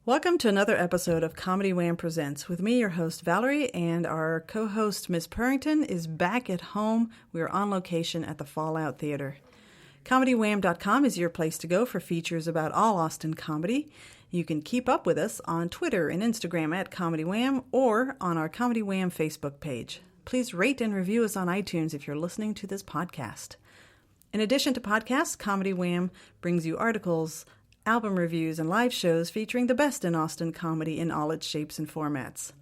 Welcome to another episode of Comedy Wham Presents. With me, your host, Valerie, and our co-host, Miss Purrington, is back at home. We are on location at the Fallout Theater. ComedyWham.com is your place to go for features about all Austin comedy. You can keep up with us on Twitter and Instagram at Comedy Wham or on our Comedy Wham Facebook page. Please rate and review us on iTunes if you're listening to this podcast. In addition to podcasts, Comedy Wham brings you articles, album reviews, and live shows featuring the best in Austin comedy in all its shapes and formats.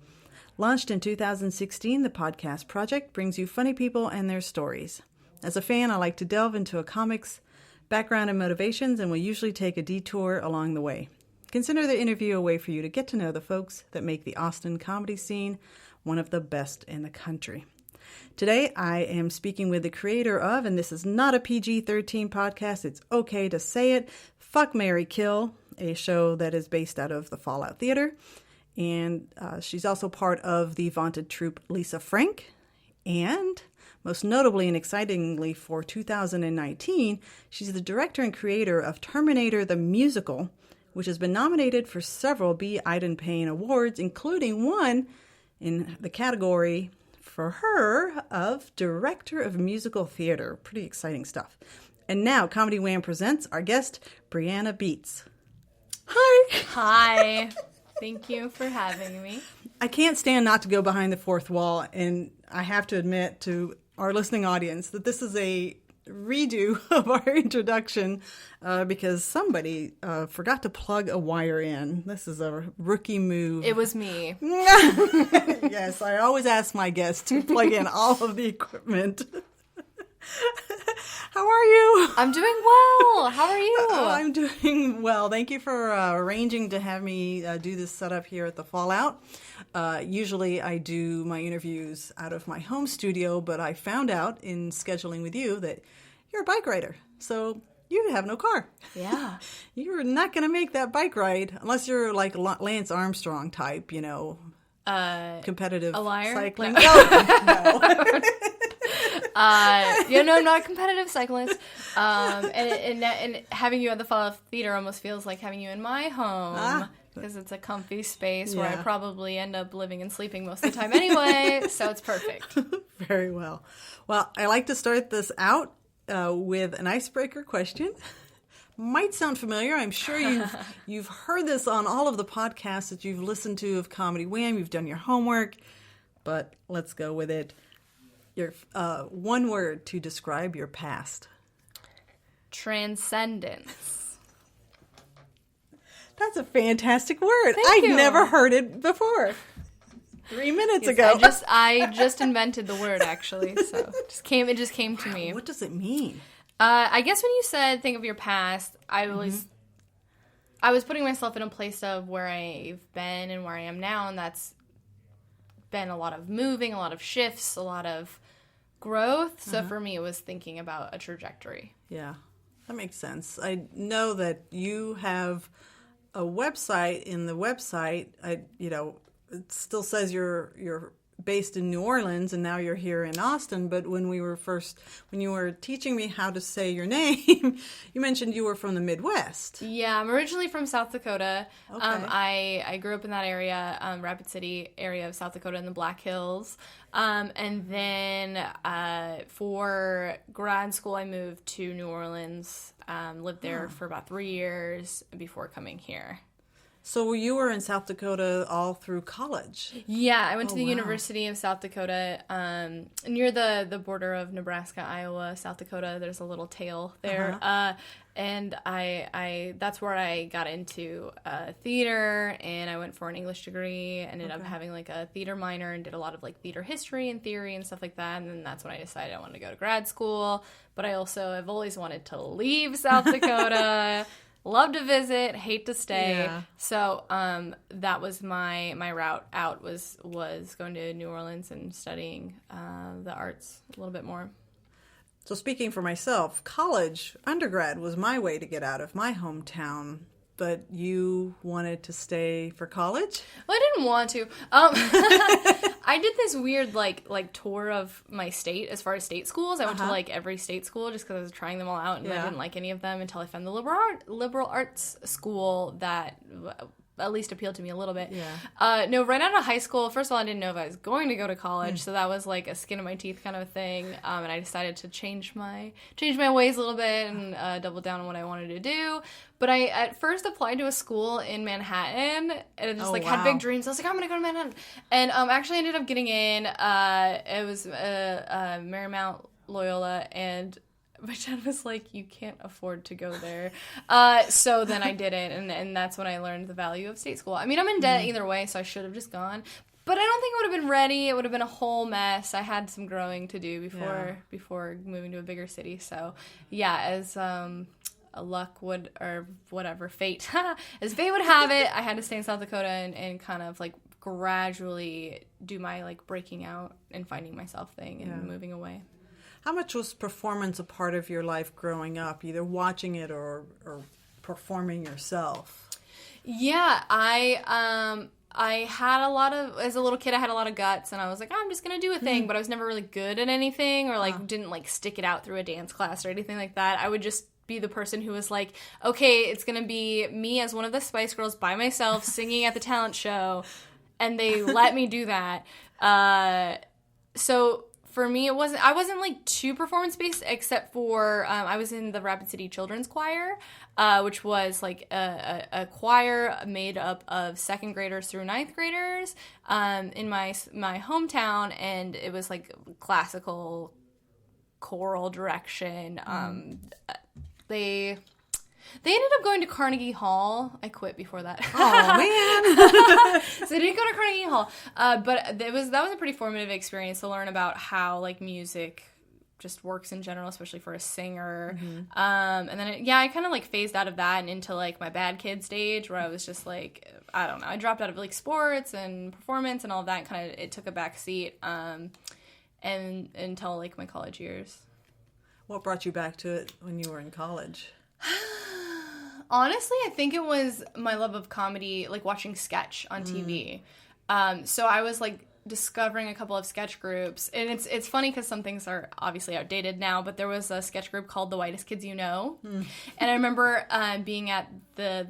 Launched in 2016, the podcast project brings you funny people and their stories. As a fan, I like to delve into a comic's background and motivations, and will usually take a detour along the way. Consider the interview a way for you to get to know the folks that make the Austin comedy scene one of the best in the country. Today, I am speaking with the creator of, and this is not a PG-13 podcast, it's okay to say it, Fuck, Marry, Kill, a show that is based out of the Fallout Theater. And she's also part of the vaunted troupe Lisa Frank. And most notably and excitingly for 2019, she's the director and creator of Terminator the Musical, which has been nominated for several B. Iden Payne Awards, including one in the category for her of Director of Musical Theater. Pretty exciting stuff. And now, Comedy Wham presents our guest, Breanna Bietz. Hi! Hi. Thank you for having me. I can't stand not to go behind the fourth wall, and I have to admit to our listening audience that this is a redo of our introduction because somebody forgot to plug a wire in. This is a rookie move. It was me. Yes, I always ask my guests to plug in all of the equipment. How are you? I'm doing well. How are you? I'm doing well. Thank you for arranging to have me do this setup here at the Fallout. Usually I do my interviews out of my home studio, but I found out in scheduling with you that you're a bike rider. So you have no car. Yeah. You're not going to make that bike ride unless you're like Lance Armstrong type, you know, competitive a liar? cycling. No. No. Not competitive cyclist. And having you at the Fallout Theater almost feels like having you in my home because it's a comfy space where I probably end up living and sleeping most of the time anyway, so it's perfect. Very well. Well, I like to start this out with an icebreaker question. Might sound familiar. I'm sure you've heard this on all of the podcasts that you've listened to of Comedy Wham. You've done your homework, but let's go with it. Your one word to describe your past. Transcendence. That's a fantastic word. Thank you. Never heard it before. 3 minutes ago. I just invented the word actually, so it just came to me. What does it mean? I guess when you said think of your past, I was putting myself in a place of where I've been and where I am now, and that's been a lot of moving, a lot of shifts, a lot of growth. So for me, it was thinking about a trajectory. Yeah, that makes sense. I know that you have a website. In the website, it still says you're based in New Orleans, and now you're here in Austin. But when you were teaching me how to say your name, you mentioned you were from the Midwest. Yeah, I'm originally from South Dakota. Okay. I grew up in that area, Rapid City area of South Dakota in the Black Hills. And then for grad school, I moved to New Orleans, lived there for about 3 years before coming here. So you were in South Dakota all through college? Yeah, I went to the University of South Dakota, near the border of Nebraska, Iowa, South Dakota. There's a little tail there. And that's where I got into theater, and I went for an English degree, ended up having like a theater minor and did a lot of like theater history and theory and stuff like that. And then that's when I decided I wanted to go to grad school. But I've always wanted to leave South Dakota. Love to visit, hate to stay. Yeah. So that was my route out was going to New Orleans and studying the arts a little bit more. So speaking for myself, undergrad was my way to get out of my hometown. But you wanted to stay for college? Well, I didn't want to. I did this weird like tour of my state as far as state schools. I went to like every state school just because I was trying them all out, and I didn't like any of them until I found the liberal arts school that at least appealed to me a little bit. Yeah. No, right out of high school, first of all, I didn't know if I was going to go to college, so that was like a skin of my teeth kind of a thing. And I decided to change my ways a little bit and double down on what I wanted to do. But I at first applied to a school in Manhattan, and I just had big dreams. I was like, I'm gonna go to Manhattan, and actually ended up getting in. It was Marymount Loyola, and my dad was like, you can't afford to go there. So then I didn't, and that's when I learned the value of state school. I mean, I'm in debt either way, so I should have just gone. But I don't think I would have been ready. It would have been a whole mess. I had some growing to do before moving to a bigger city. So, yeah, as luck would, or whatever, fate, as fate would have it, I had to stay in South Dakota and kind of, like, gradually do my, like, breaking out and finding myself thing and moving away. How much was performance a part of your life growing up, either watching it or performing yourself? Yeah, I had a lot of, as a little kid, I had a lot of guts, and I was like, I'm just going to do a thing, but I was never really good at anything, or, like, didn't, like, stick it out through a dance class or anything like that. I would just be the person who was like, okay, it's going to be me as one of the Spice Girls by myself singing at the talent show, and they let me do that. So for me, I wasn't like too performance-based, except for I was in the Rapid City Children's Choir, which was like a choir made up of 2nd graders through 9th graders in my hometown, and it was like classical choral direction. They ended up going to Carnegie Hall. I quit before that. Oh, man. So they didn't go to Carnegie Hall. But that was a pretty formative experience to learn about how, like, music just works in general, especially for a singer. And then, I kind of, like, phased out of that and into, like, my bad kid stage, where I was just, like, I don't know. I dropped out of, like, sports and performance and all of that, and kind of it took a back seat and until, like, my college years. What brought you back to it when you were in college? Honestly, I think it was my love of comedy, like watching sketch on TV. So I was like discovering a couple of sketch groups, and it's funny because some things are obviously outdated now, but there was a sketch group called The Whitest Kids You Know, and I remember being at the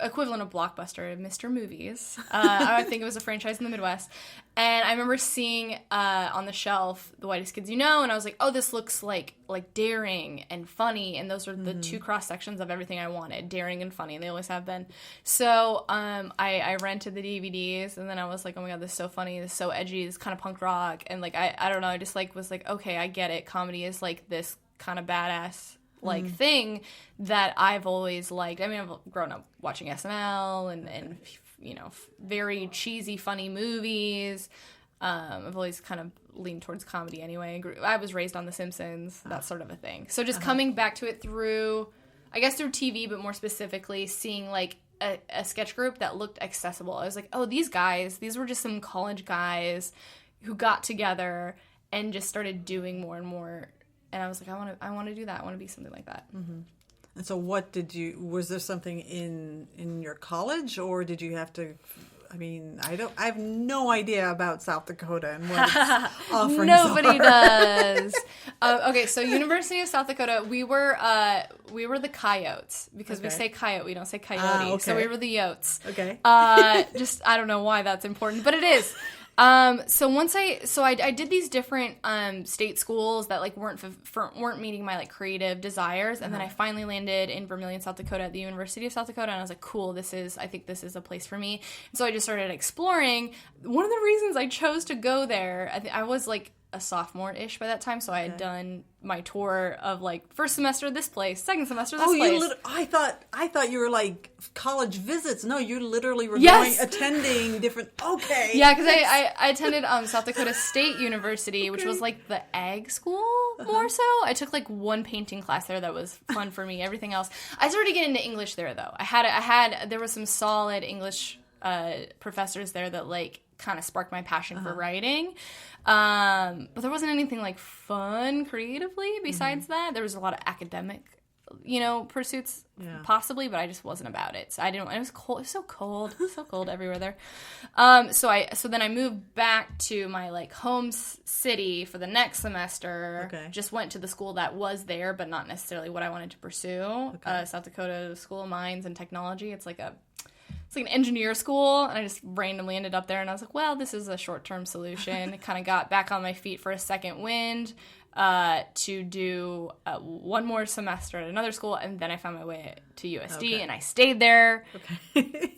equivalent of Blockbuster, Mr. Movies. I think it was a franchise in the Midwest. And I remember seeing on the shelf The Whitest Kids You Know, and I was like, oh, this looks like daring and funny, and those are the two cross sections of everything I wanted, daring and funny, and they always have been. So I rented the DVDs, and then I was like, oh my god, this is so funny, this is so edgy, this is kind of punk rock, and like I don't know, I just like was like, okay, I get it, comedy is like this kind of badass like thing that I've always liked. I mean, I've grown up watching SNL and you know, very cheesy, funny movies. I've always kind of leaned towards comedy anyway. I was raised on The Simpsons, that sort of a thing. So just coming back to it through TV, but more specifically seeing like a sketch group that looked accessible. I was like, oh, these were just some college guys who got together and just started doing more and more. And I was like, I want to do that. I want to be something like that. Mm-hmm. And so was there something in your college, or did you have to, I mean, I have no idea about South Dakota and what its offerings Nobody are. does. Okay, so University of South Dakota, we were the coyotes, because we say coyote, we don't say coyote. So we were the yotes. Okay. Just, I don't know why that's important, but it is. So I did these different state schools that like weren't meeting my like creative desires, and then I finally landed in Vermillion, South Dakota at the University of South Dakota, and I was like, cool, I think this is a place for me. And so I just started exploring. One of the reasons I chose to go there, I was like a sophomore-ish by that time, so I had done my tour of like first semester this place, second semester this place. I thought you were like college visits. No, you literally were going attending different. Okay. Yeah, because I attended South Dakota State University, which was like the ag school more so. I took like one painting class there that was fun for me. Everything else, I started to get into English there though. There was some solid English professors there that like kind of sparked my passion for writing. But there wasn't anything like fun creatively besides that. There was a lot of academic, pursuits possibly, but I just wasn't about it. So I didn't, it was cold. It was so cold everywhere there. So then I moved back to my like home city for the next semester. Okay. Just went to the school that was there, but not necessarily what I wanted to pursue. Okay. South Dakota School of Mines and Technology. It's like it's like an engineer school, and I just randomly ended up there, and I was like, well, this is a short-term solution. Kind of got back on my feet for a second wind to do one more semester at another school, and then I found my way to USD, and I stayed there,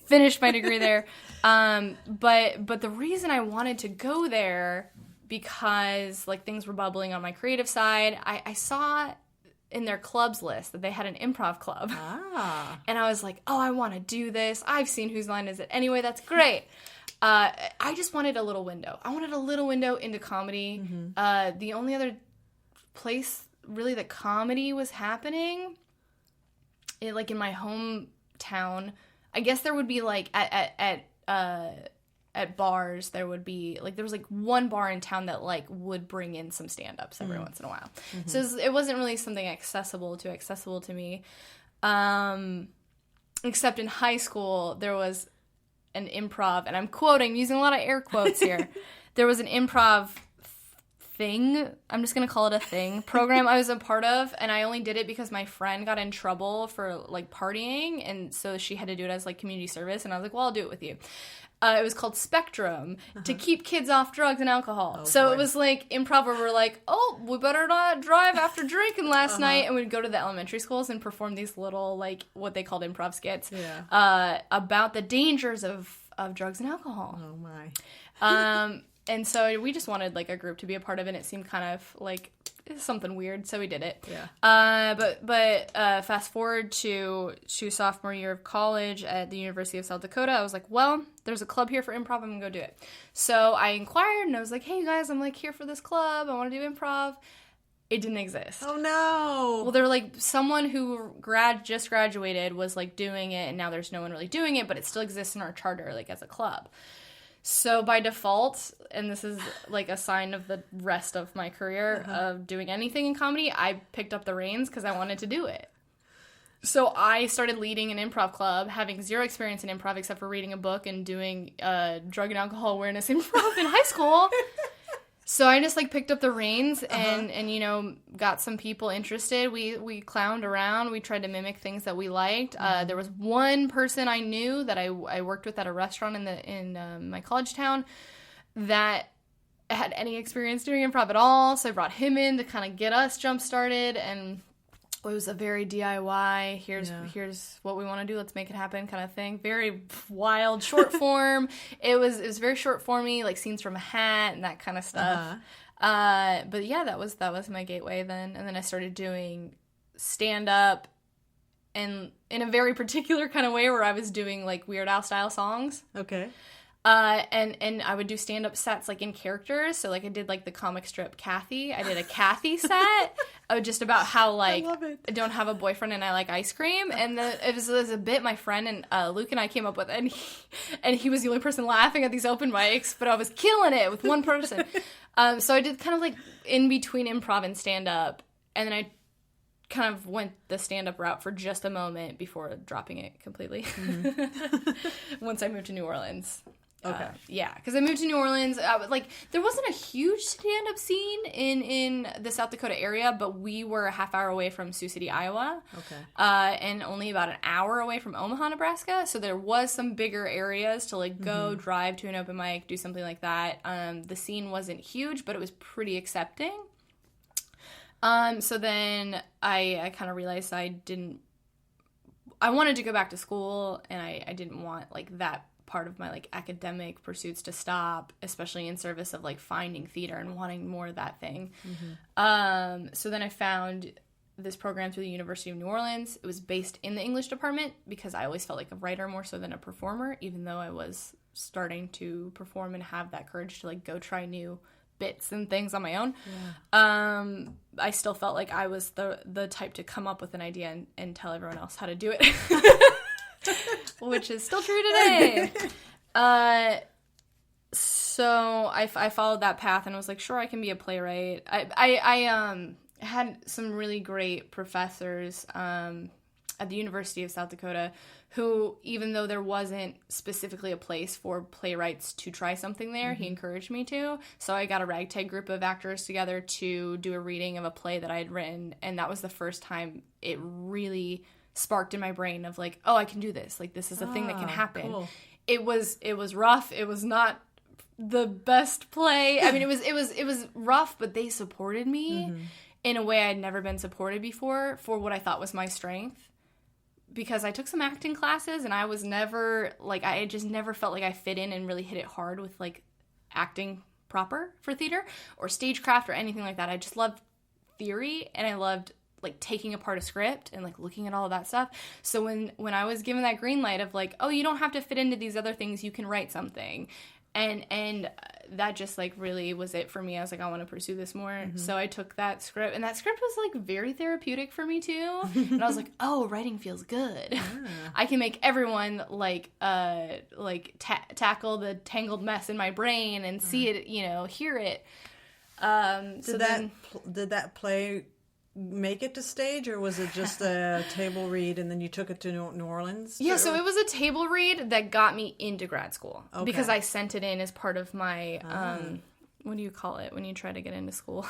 finished my degree there. But the reason I wanted to go there, because like things were bubbling on my creative side, I saw in their clubs list that they had an improv club. And I was like, oh, I want to do this. I've seen Whose Line Is It Anyway? That's great. I just wanted a little window. I wanted a little window into comedy. The only other place really that comedy was happening, in my hometown, I guess there would be like at bars, there would be like, there was like one bar in town that like would bring in some stand-ups every once in a while. So it wasn't really something accessible to me. Except in high school, there was an improv, and I'm quoting, using a lot of air quotes here. There was an improv thing, I'm just gonna call it a thing, program I was a part of, and I only did it because my friend got in trouble for like partying, and so she had to do it as like community service, and I was like, well, I'll do it with you. It was called Spectrum, to keep kids off drugs and alcohol. So it was like improv where we're like, oh, we better not drive after drinking last night. And we'd go to the elementary schools and perform these little, like, what they called improv skits about the dangers of drugs and alcohol. Oh, my. And so we just wanted, like, a group to be a part of it, and it seemed kind of like something weird, so we did it. But fast forward to sophomore year of college at the University of South Dakota, I was like, well, there's a club here for improv, I'm gonna go do it. So I inquired, and I was like, hey, you guys, I'm, like, here for this club, I want to do improv. It didn't exist. Oh, no. Well, they were like, someone who just graduated was, like, doing it, and now there's no one really doing it, but it still exists in our charter, like, as a club. So by default, and this is like a sign of the rest of my career of doing anything in comedy, I picked up the reins because I wanted to do it. So I started leading an improv club, having zero experience in improv except for reading a book and doing drug and alcohol awareness improv in high school. So I just, like, picked up the reins and you know, got some people interested. We clowned around. We tried to mimic things that we liked. There was one person I knew that I worked with at a restaurant in my college town that had any experience doing improv at all. So I brought him in to kind of get us jump-started, and it was a very DIY, here's what we want to do, let's make it happen kind of thing. Very wild, short form. It was very short formy, like scenes from a hat and that kind of stuff. But yeah, that was my gateway then. And then I started doing stand-up and in a very particular kind of way where I was doing like Weird Al style songs. Okay. And I would do stand-up sets, like, in characters. So, like, I did, like, the comic strip Kathy. I did a Kathy set just about how, like, I don't have a boyfriend and I like ice cream. And it was a bit my friend and Luke and I came up with, and he was the only person laughing at these open mics, but I was killing it with one person. So I did kind of, like, in between improv and stand-up, and then I kind of went the stand-up route for just a moment before dropping it completely. Once I moved to New Orleans. Okay. Yeah, because I moved to New Orleans. There wasn't a huge stand-up scene in the South Dakota area, but we were a half hour away from Sioux City, Iowa. Okay. And only about an hour away from Omaha, Nebraska. So there was some bigger areas to, like, go drive to an open mic, do something like that. The scene wasn't huge, but it was pretty accepting. So then I kind of realized I wanted to go back to school, and I didn't want, like, that part of my, like, academic pursuits to stop, especially in service of, like, finding theater and wanting more of that thing. So then I found this program through the University of New Orleans. It was based in the English department because I always felt like a writer more so than a performer, even though I was starting to perform and have that courage to, like, go try new bits and things on my own. I still felt like I was the type to come up with an idea and tell everyone else how to do it. Which is still true today. So I followed that path and was like, sure, I can be a playwright. I had some really great professors at the University of South Dakota who, even though there wasn't specifically a place for playwrights to try something there, he encouraged me to. So I got a ragtag group of actors together to do a reading of a play that I had written, and that was the first time it really sparked in my brain of like, oh, I can do this. Like, this is a thing that can happen. Cool. It was rough. It was not the best play. I mean, it was rough, but they supported me in a way I'd never been supported before for what I thought was my strength. Because I took some acting classes, and I was never, like, I just never felt like I fit in and really hit it hard with, like, acting proper for theater or stagecraft or anything like that. I just loved theory, and I loved, like, taking apart a script and, like, looking at all of that stuff. So when I was given that green light of, like, oh, you don't have to fit into these other things, you can write something. And that just, like, really was it for me. I was like, I want to pursue this more. So I took that script, and that script was, like, very therapeutic for me, too. And I was like, oh, writing feels good. Yeah. I can make everyone, like, tackle the tangled mess in my brain and see it, you know, hear it. Did that play make it to stage, or was it just a table read and then you took it to New Orleans? Yeah, so it was a table read that got me into grad school because I sent it in as part of my what do you call it when you try to get into school?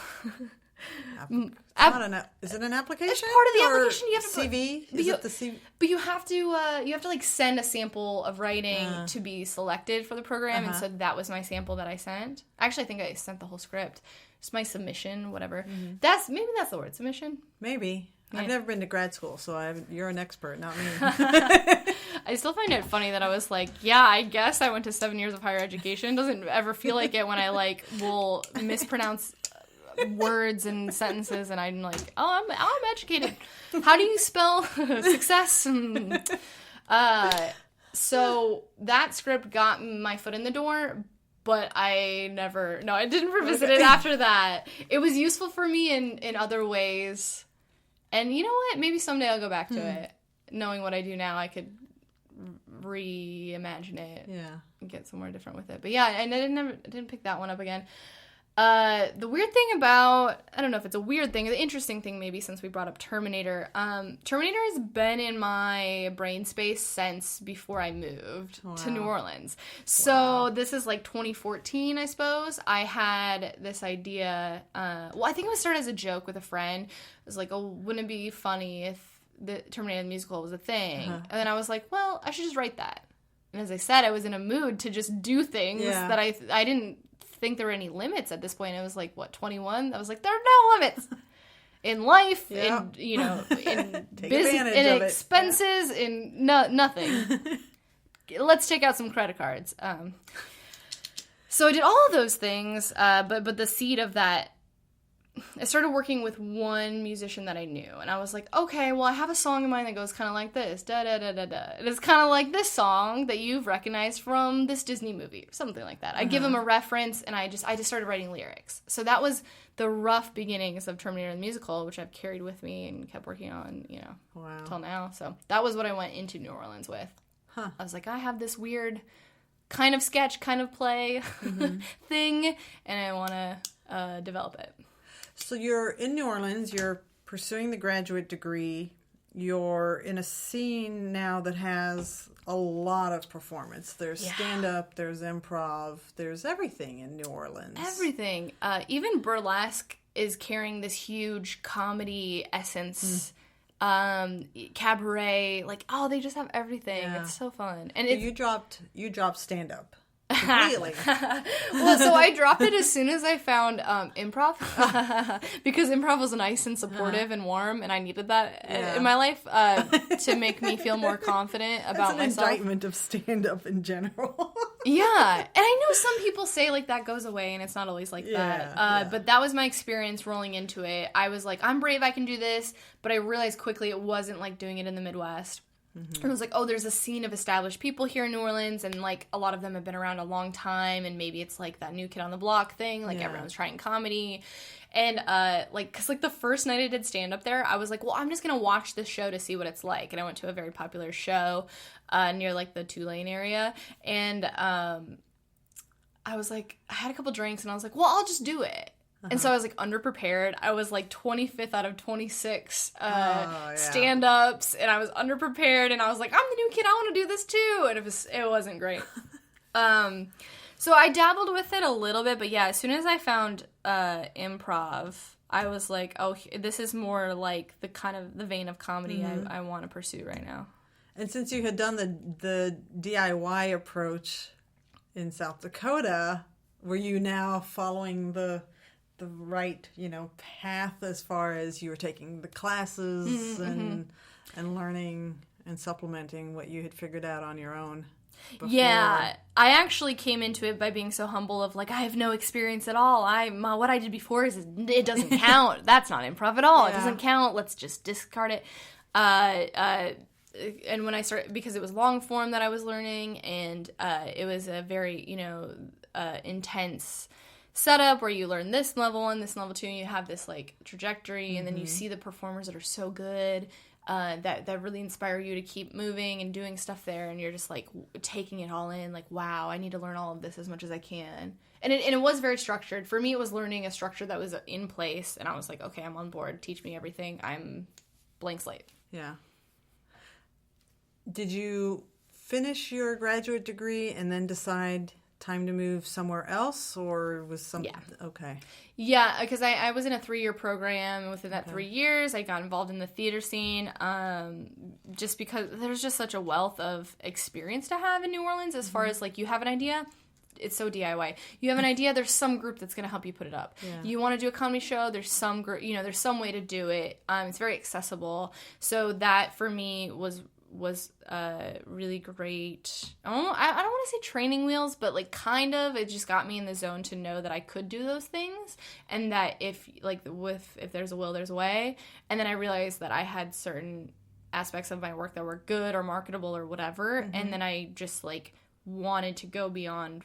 Is it an application? It's part of the application. You have to CV. Is it the CV? But you have to like send a sample of writing to be selected for the program, and so that was my sample that I sent. Actually, I think I sent the whole script. It's my submission, whatever. That's the word, submission. Maybe. Yeah. I've never been to grad school, so you're an expert, not me. I still find it funny that I was like, yeah, I guess I went to 7 years of higher education. Doesn't ever feel like it when I like will mispronounce words and sentences, and I'm like, oh, I'm educated. How do you spell success? So that script got my foot in the door. But I didn't revisit it after that. It was useful for me in other ways. And you know what? Maybe someday I'll go back to it. Knowing what I do now, I could reimagine it. Yeah. And get somewhere different with it. But yeah, I didn't pick that one up again. The weird thing about, I don't know if it's a weird thing, the interesting thing maybe since we brought up Terminator. Terminator has been in my brain space since before I moved to New Orleans. So this is like 2014, I suppose. I had this idea, I think it was started as a joke with a friend. It was like, oh, wouldn't it be funny if the Terminator musical was a thing? And then I was like, well, I should just write that. And as I said, I was in a mood to just do things that I didn't think there were any limits at this point. I was like, what, 21? I was like, there are no limits in life, in, you know, in business, in expenses, in nothing. Let's take out some credit cards. So I did all of those things, but the seed of that, I started working with one musician that I knew, and I was like, okay, well, I have a song in mind that goes kind of like this, da-da-da-da-da. And it's kind of like this song that you've recognized from this Disney movie, or something like that. I give him a reference, and I just started writing lyrics. So that was the rough beginnings of Terminator the Musical, which I've carried with me and kept working on, you know, till now. So that was what I went into New Orleans with. I was like, I have this weird kind of sketch, kind of play thing, and I want to develop it. So you're in New Orleans, you're pursuing the graduate degree, you're in a scene now that has a lot of performance. There's stand-up, there's improv, there's everything in New Orleans. Everything. Even burlesque is carrying this huge comedy essence. Cabaret, like, oh, they just have everything. Yeah. It's so fun. And you dropped stand-up. Completely. Well, so I dropped it as soon as I found improv because improv was nice and supportive and warm, and I needed that in my life to make me feel more confident about myself. It's an indictment of stand-up in general. Yeah, and I know some people say like that goes away, and it's not always like that. But that was my experience rolling into it. I was like, I'm brave, I can do this, but I realized quickly it wasn't like doing it in the Midwest. And I was like, oh, there's a scene of established people here in New Orleans, and, like, a lot of them have been around a long time, and maybe it's, like, that new kid on the block thing, like, everyone's trying comedy, and, because, the first night I did stand-up there, I was like, well, I'm just gonna watch this show to see what it's like, and I went to a very popular show, near, like, the Tulane area, and, I was like, I had a couple drinks, and I was like, well, I'll just do it. And so I was, like, underprepared. I was, like, 25th out of 26 stand-ups, and I was underprepared, and I was like, I'm the new kid, I want to do this too, and it wasn't great. So I dabbled with it a little bit, but yeah, as soon as I found improv, I was like, oh, this is more like the vein of comedy I want to pursue right now. And since you had done the DIY approach in South Dakota, were you now following the right, path as far as you were taking the classes and learning and supplementing what you had figured out on your own before? Yeah, I actually came into it by being so humble of like, I have no experience at all. What I did before it doesn't count. That's not improv at all. Yeah. It doesn't count. Let's just discard it. And when I started, because it was long form that I was learning, and it was a very, intense setup where you learn this level and this level 2, and you have this like trajectory, and then you see the performers that are so good that really inspire you to keep moving and doing stuff there, and you're just like taking it all in, like, wow, I need to learn all of this as much as I can. And it was very structured. For me, it was learning a structure that was in place, and I was like, okay, I'm on board. Teach me everything. I'm blank slate. Yeah. Did you finish your graduate degree and then decide time to move somewhere else, or was something? Yeah. Okay. Yeah, because I was in a 3-year program. Within that 3 years, I got involved in the theater scene, just because there's just such a wealth of experience to have in New Orleans as far as, like, you have an idea. It's so DIY. You have an idea, there's some group that's going to help you put it up. Yeah. You want to do a comedy show, there's some group, there's some way to do it. It's very accessible. So that, for me, was really great. I don't want to say training wheels, but like kind of, it just got me in the zone to know that I could do those things, and that if there's a will, there's a way. And then I realized that I had certain aspects of my work that were good or marketable or whatever, and then I just like wanted to go beyond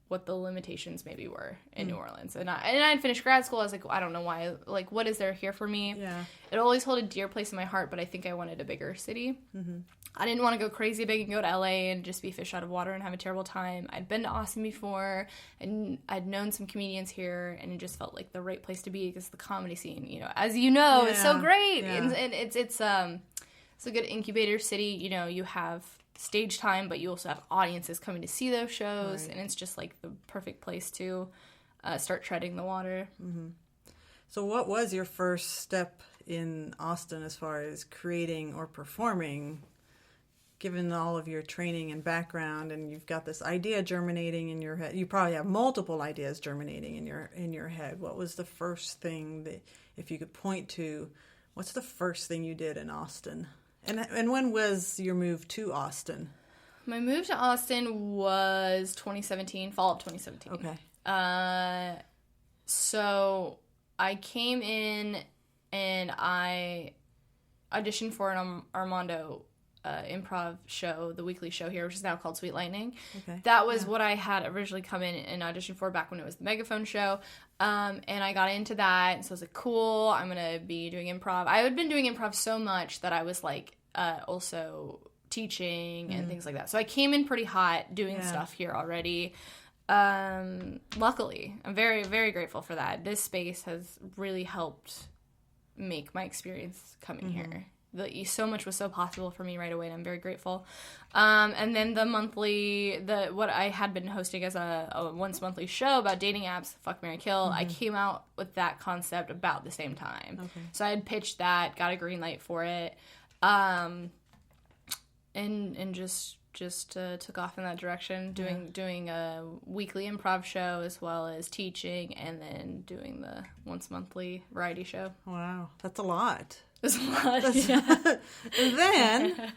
what the limitations maybe were in New Orleans. And I'd finished grad school. I was like, I don't know why. Like, what is there here for me? Yeah. It always held a dear place in my heart, but I think I wanted a bigger city. Mm-hmm. I didn't want to go crazy big and go to LA and just be fish out of water and have a terrible time. I'd been to Austin before, and I'd known some comedians here, and it just felt like the right place to be because the comedy scene, as you know, is so great. Yeah. And it's a good incubator city. You have stage time, but you also have audiences coming to see those shows, and it's just like the perfect place to start treading the water. Mm-hmm. So what was your first step in Austin as far as creating or performing, given all of your training and background, and you've got this idea germinating in your head? You probably have multiple ideas germinating in your head. What was the first thing that, if you could point to, what's the first thing you did in Austin? And when was your move to Austin? My move to Austin was 2017, fall of 2017. Okay. So I came in and I auditioned for an Armando improv show, the weekly show here, which is now called Sweet Lightning. Okay. That was what I had originally come in and auditioned for back when it was the Megaphone show. And I got into that, and so I was like, cool, I'm going to be doing improv. I had been doing improv so much that I was like also teaching and things like that. So I came in pretty hot doing stuff here already. Luckily, I'm very, very grateful for that. This space has really helped make my experience coming here. So much was so possible for me right away, and I'm very grateful. And then what I had been hosting as a once monthly show about dating apps, Fuck, Marry, Kill, I came out with that concept about the same time. Okay. So I had pitched that, got a green light for it, and just took off in that direction, doing a weekly improv show as well as teaching, and then doing the once monthly variety show. Wow, that's a lot. There's a lot. Yeah. And then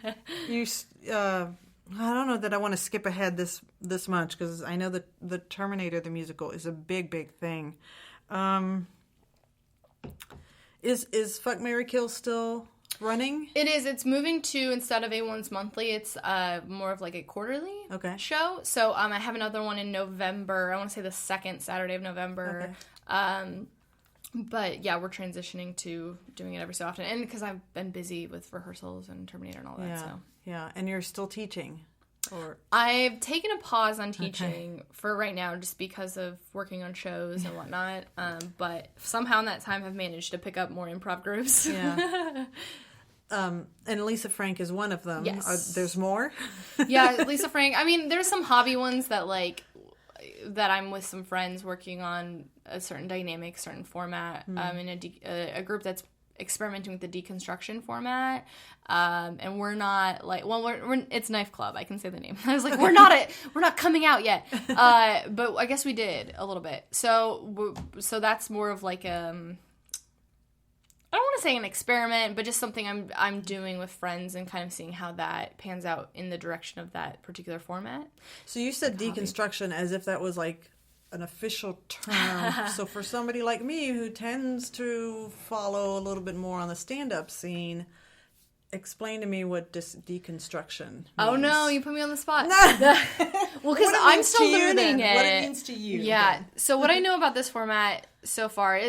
you, I don't know that I want to skip ahead this much, because I know that the Terminator the musical is a big, big thing. Is Fuck, Marry, Kill still running? It is. It's moving to, instead of a once monthly, it's more of like a quarterly show. So I have another one in November. I want to say the second Saturday of November. Okay. But yeah, we're transitioning to doing it every so often, and because I've been busy with rehearsals and Terminator and all that. Yeah. And you're still teaching, or I've taken a pause on teaching for right now, just because of working on shows and whatnot. But somehow in that time, I've managed to pick up more improv groups. Yeah. And Lisa Frank is one of them. Yes. There's more? Yeah, Lisa Frank. I mean, there's some hobby ones that like that I'm with some friends working on a certain dynamic, certain format, in a group that's experimenting with the deconstruction format, and we're not like, well, we're it's Knife Club, I can say the name. I was like, we're not coming out yet, but I guess we did a little bit. So that's more of like I don't want to say an experiment, but just something I'm doing with friends and kind of seeing how that pans out in the direction of that particular format. So you said like deconstruction as if that was like an official term. So for somebody like me who tends to follow a little bit more on the stand-up scene, explain to me what deconstruction means. Oh no, you put me on the spot. Well, because I'm still learning it. What it means to you. Yeah. So what I know about this format so far,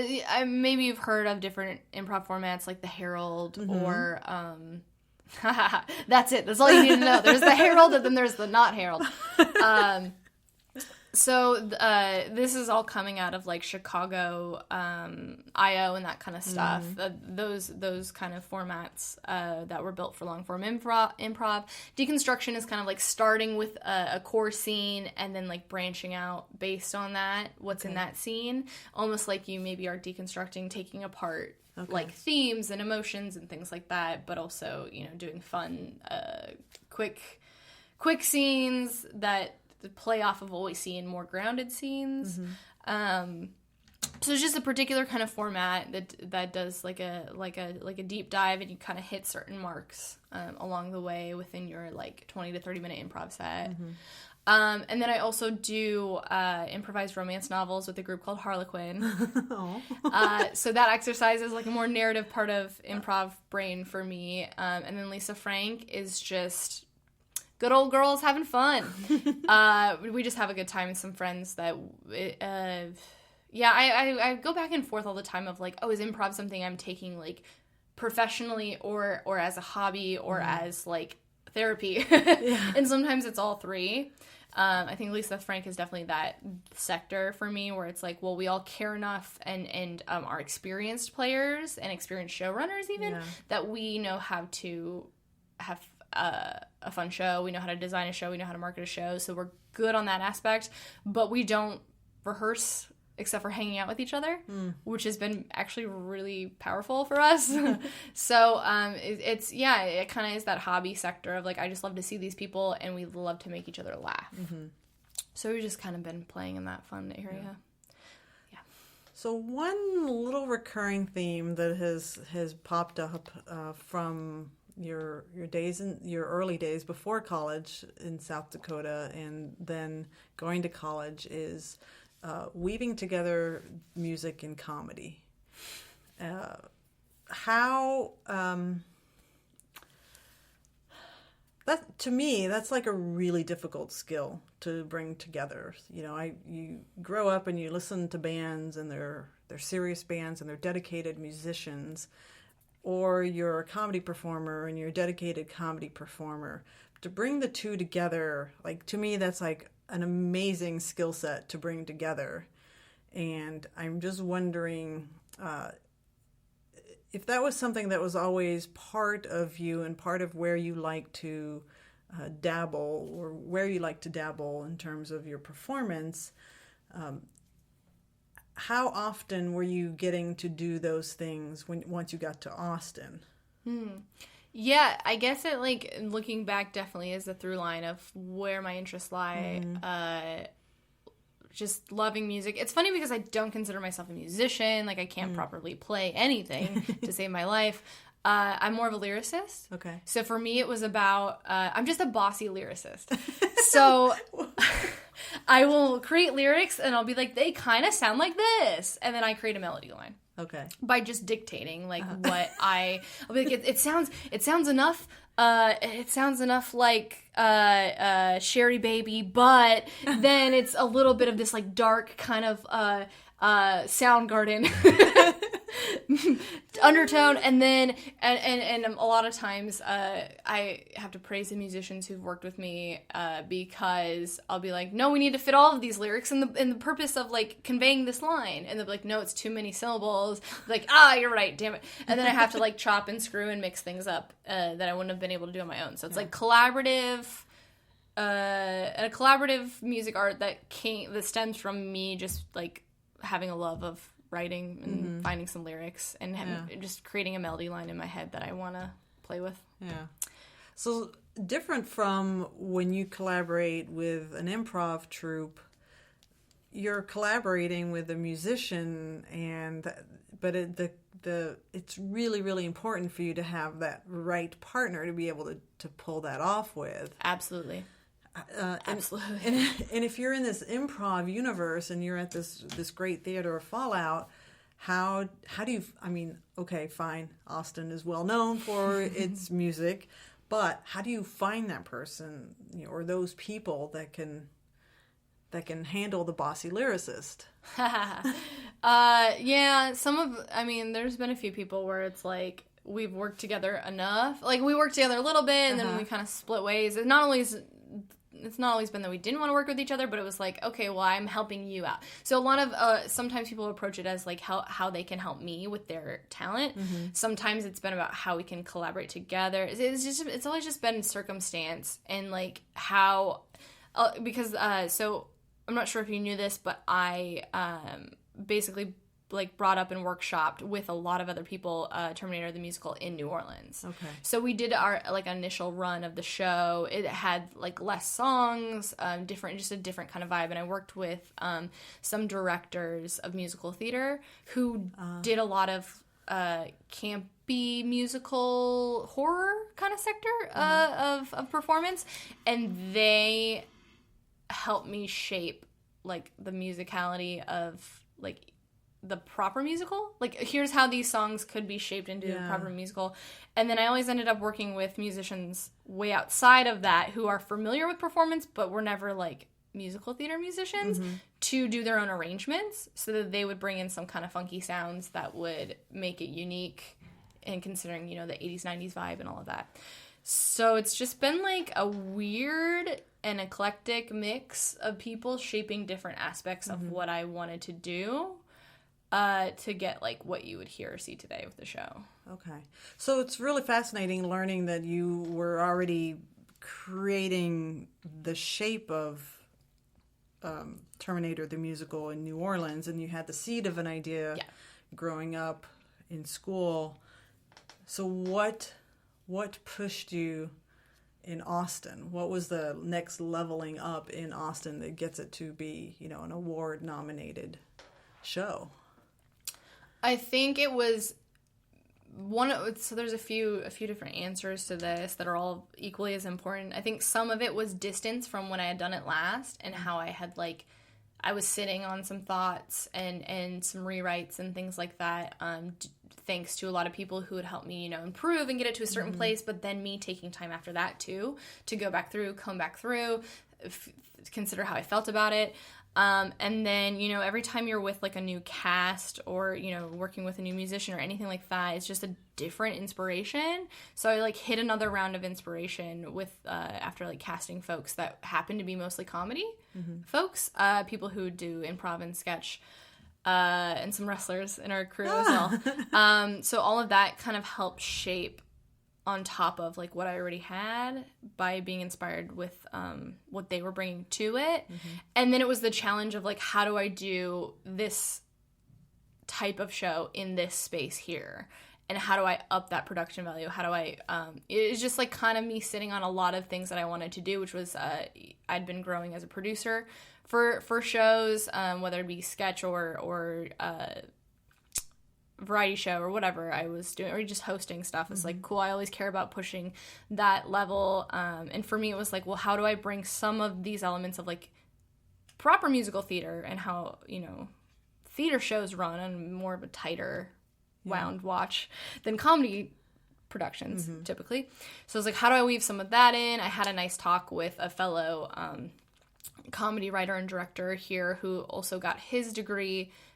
maybe you've heard of different improv formats like the Herald or... that's it. That's all you need to know. There's the Herald and then there's the not Herald. So this is all coming out of like Chicago IO and that kind of stuff. Those kind of formats that were built for long form improv. Deconstruction is kind of like starting with a core scene and then like branching out based on that, what's in that scene. Almost like you maybe are deconstructing, taking apart like themes and emotions and things like that, but also, you know, doing fun, quick scenes that play off of what we see in more grounded scenes. So it's just a particular kind of format that does like a deep dive, and you kind of hit certain marks along the way within your like 20 to 30 minute improv set. And then I also do improvised romance novels with a group called Harlequin. So that exercise is like a more narrative part of improv brain for me. And then Lisa Frank is just good old girls having fun. We just have a good time with some friends that, I go back and forth all the time of like, oh, is improv something I'm taking like professionally or as a hobby or as like therapy? And sometimes it's all three. I think Lisa Frank is definitely that sector for me where it's like, well, we all care enough and are experienced players and experienced showrunners even that we know how to have a fun show. We know how to design a show. We know how to market a show. So we're good on that aspect, but we don't rehearse except for hanging out with each other, which has been actually really powerful for us. So it kind of is that hobby sector of like, I just love to see these people and we love to make each other laugh. So we've just kind of been playing in that fun area. So one little recurring theme that has popped up from your days in your early days before college in South Dakota and then going to college is weaving together music and comedy. How that to me that's like a really difficult skill to bring together. You know, you grow up and you listen to bands and they're serious bands and they're dedicated musicians. Or you're a comedy performer and you're a dedicated comedy performer. To bring the two together, like to me, that's like an amazing skill set to bring together. And I'm just wondering if that was something that was always part of you and part of where you like to dabble or where you like to dabble in terms of your performance. How often were you getting to do those things once you got to Austin? Yeah, I guess it like looking back definitely is the through line of where my interests lie. Just loving music. It's funny because I don't consider myself a musician. Like I can't properly play anything to save my life. I'm more of a lyricist. Okay. So for me, it was about I'm just a bossy lyricist. So I will create lyrics and I'll be like, they kind of sound like this. And then I create a melody line. Okay. By just dictating like what I'll be like, it sounds enough. It sounds enough like Sherry Baby, but then it's a little bit of this like dark kind of Soundgarden undertone, and then and a lot of times I have to praise the musicians who've worked with me because I'll be like, no, we need to fit all of these lyrics in the purpose of like conveying this line, and they'll be like, no, it's too many syllables. Like, you're right, damn it. And then I have to like chop and screw and mix things up that I wouldn't have been able to do on my own. So it's like collaborative a collaborative music art that stems from me just like having a love of writing and finding some lyrics and just creating a melody line in my head that I want to play with. Yeah. So different from when you collaborate with an improv troupe, you're collaborating with a musician, but it's really, really important for you to have that right partner to be able to pull that off with. Absolutely. Absolutely. And if you're in this improv universe and you're at this great theater of Fallout, how do you, I mean, okay, fine, Austin is well known for its music, but how do you find that person, or those people that can handle the bossy lyricist? There's been a few people where it's like we've worked together enough. Like we worked together a little bit and then we kind of split ways. It's not always been that we didn't want to work with each other, but it was like, okay, well, I'm helping you out. So a lot of, sometimes people approach it as like how they can help me with their talent. Mm-hmm. Sometimes it's been about how we can collaborate together. It's always just been circumstance and like how, so I'm not sure if you knew this, but I basically like brought up and workshopped with a lot of other people Terminator the musical in New Orleans. Okay. So we did our like initial run of the show. It had like less songs, just a different kind of vibe, and I worked with some directors of musical theater who did a lot of campy musical horror kind of sector of performance, and they helped me shape like the musicality of like the proper musical. Like, here's how these songs could be shaped into a proper musical. And then I always ended up working with musicians way outside of that who are familiar with performance, but were never like musical theater musicians to do their own arrangements so that they would bring in some kind of funky sounds that would make it unique, and considering, the 80s, 90s vibe and all of that. So it's just been like a weird and eclectic mix of people shaping different aspects of what I wanted to do to get like what you would hear or see today with the show. Okay. So it's really fascinating learning that you were already creating the shape of Terminator the musical in New Orleans, and you had the seed of an idea growing up in school. So what pushed you in Austin? What was the next leveling up in Austin that gets it to be, an award-nominated show? I think it was so there's a few different answers to this that are all equally as important. I think some of it was distance from when I had done it last, and how I had I was sitting on some thoughts and some rewrites and things like that, thanks to a lot of people who would help me, improve and get it to a certain place, but then me taking time after that too, to go back through, come back through, consider how I felt about it. And then, every time you're with like a new cast or, working with a new musician or anything like that, it's just a different inspiration. So I hit another round of inspiration with, after casting folks that happen to be mostly comedy folks, people who do improv and sketch, and some wrestlers in our crew as well. So all of that kind of helped shape on top of what I already had by being inspired with what they were bringing to it. And then it was the challenge of how do I do this type of show in this space here, and how do I up that production value? How do I it's just kind of me sitting on a lot of things that I wanted to do, which was I'd been growing as a producer for shows, whether it be sketch or variety show or whatever I was doing, or just hosting stuff. It's cool. I always care about pushing that level. And for me, it was well, how do I bring some of these elements of proper musical theater and how, theater shows run on more of a tighter wound watch than comedy productions typically. So I was how do I weave some of that in? I had a nice talk with a fellow comedy writer and director here who also got his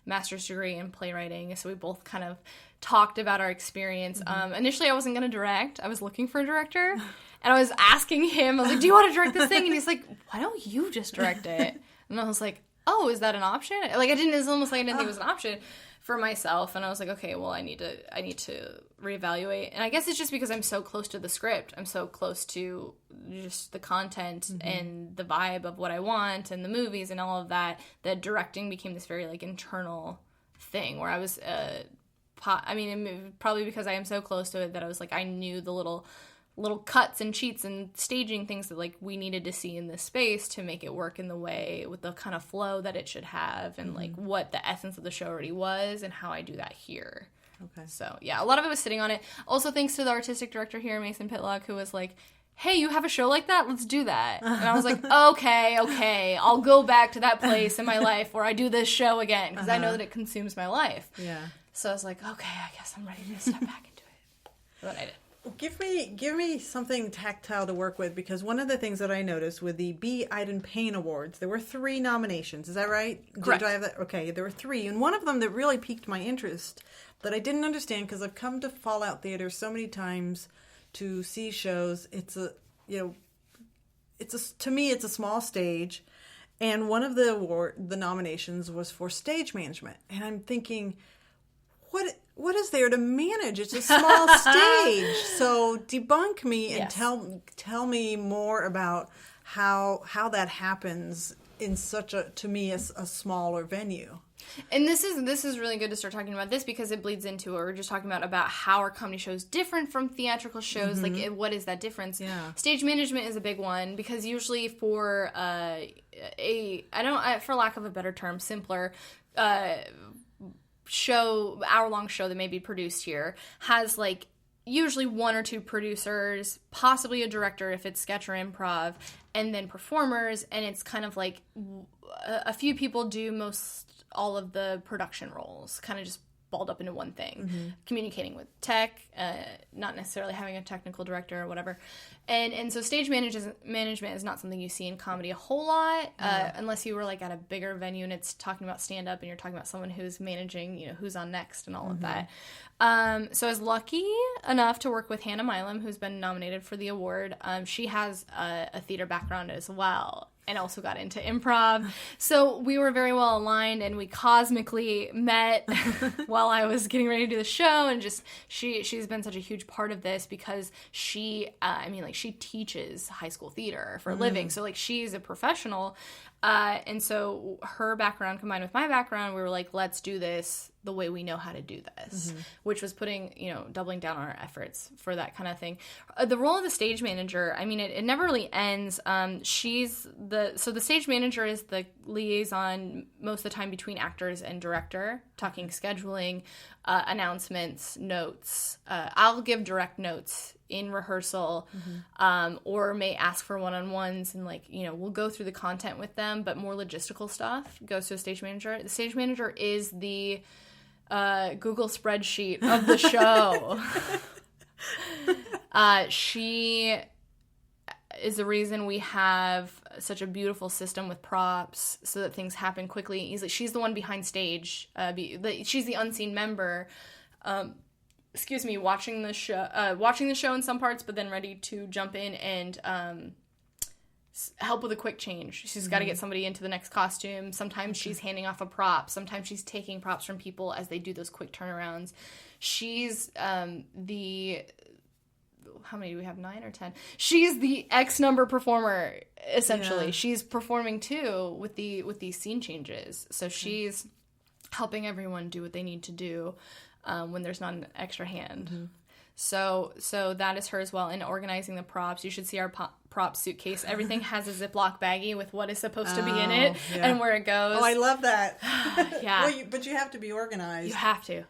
master's degree in playwriting. So we both kind of talked about our experience. Initially, I wasn't going to direct. I was looking for a director. And I was asking him, I was do you want to direct this thing? And he's why don't you just direct it? And I was oh, is that an option? It's almost I didn't think it was an option. for myself, and I was like, okay, well, I need to reevaluate. And I guess it's just because I'm so close to the script. I'm so close to just the content and the vibe of what I want and the movies and all of that, that directing became this very, like, internal thing where I was, probably because I am so close to it that I was like, I knew the little cuts and cheats and staging things that, like, we needed to see in this space to make it work in the way with the kind of flow that it should have, and like what the essence of the show already was and how I do that here. Okay. So yeah, a lot of it was sitting on it. Also thanks to the artistic director here, Mason Pitlock, who was like, hey, you have a show like that? Let's do that. And I was like, okay, I'll go back to that place in my life where I do this show again, because I know that it consumes my life. Yeah. So I was like, okay, I guess I'm ready to step back into it. So then I did. Give me something tactile to work with, because one of the things that I noticed with the B. Iden Payne Awards, there were 3 nominations. Is that right? Correct. Do I have that? Okay, there were 3, and one of them that really piqued my interest that I didn't understand, because I've come to Fallout Theater so many times to see shows. To me, it's a small stage, and one of the nominations was for stage management, and I'm thinking, what is there to manage? It's a small stage. So debunk me and tell me more about how that happens in such a smaller venue. And this is really good to start talking about this, because it bleeds into what we're just talking about how are comedy shows different from theatrical shows? Like, what is that difference? Yeah. Stage management is a big one, because usually for for lack of a better term, simpler hour-long show that may be produced here has, like, usually 1 or 2 producers, possibly a director if it's sketch or improv, and then performers, and it's kind of like a few people do all of the production roles, kind of just balled up into one thing, communicating with tech, not necessarily having a technical director or whatever. And so stage management is not something you see in comedy a whole lot, unless you were, like, at a bigger venue and it's talking about stand-up and you're talking about someone who's managing, who's on next and all of that. So I was lucky enough to work with Hannah Milam, who's been nominated for the award. She has a theater background as well, and also got into improv. So we were very well aligned, and we cosmically met while I was getting ready to do the show. And just she's been such a huge part of this, because she teaches high school theater for a living. So, like, she's a professional. And so her background combined with my background, we were like, let's do this the way we know how to do this, which was doubling down on our efforts for that kind of thing. The role of the stage manager, it never really ends. So the stage manager is the liaison most of the time between actors and director, talking scheduling, announcements, notes. I'll give direct notes in rehearsal, or may ask for one-on-ones, and, like, we'll go through the content with them, but more logistical stuff goes to a stage manager. The stage manager is the Google spreadsheet of the show. She is the reason we have such a beautiful system with props, so that things happen quickly and easily. She's the one behind stage. She's the unseen member. Watching the show in some parts, but then ready to jump in and help with a quick change. She's got to get somebody into the next costume. Sometimes she's handing off a prop. Sometimes she's taking props from people as they do those quick turnarounds. She's how many do we have, 9 or 10? She's the X number performer, essentially. Yeah. She's performing too with these scene changes. So she's helping everyone do what they need to do when there's not an extra hand. So that is her as well. And organizing the props. You should see our prop suitcase. Everything has a Ziploc baggie with what is supposed to be in it and where it goes. Oh, I love that. Yeah. Well, but you have to be organized. You have to.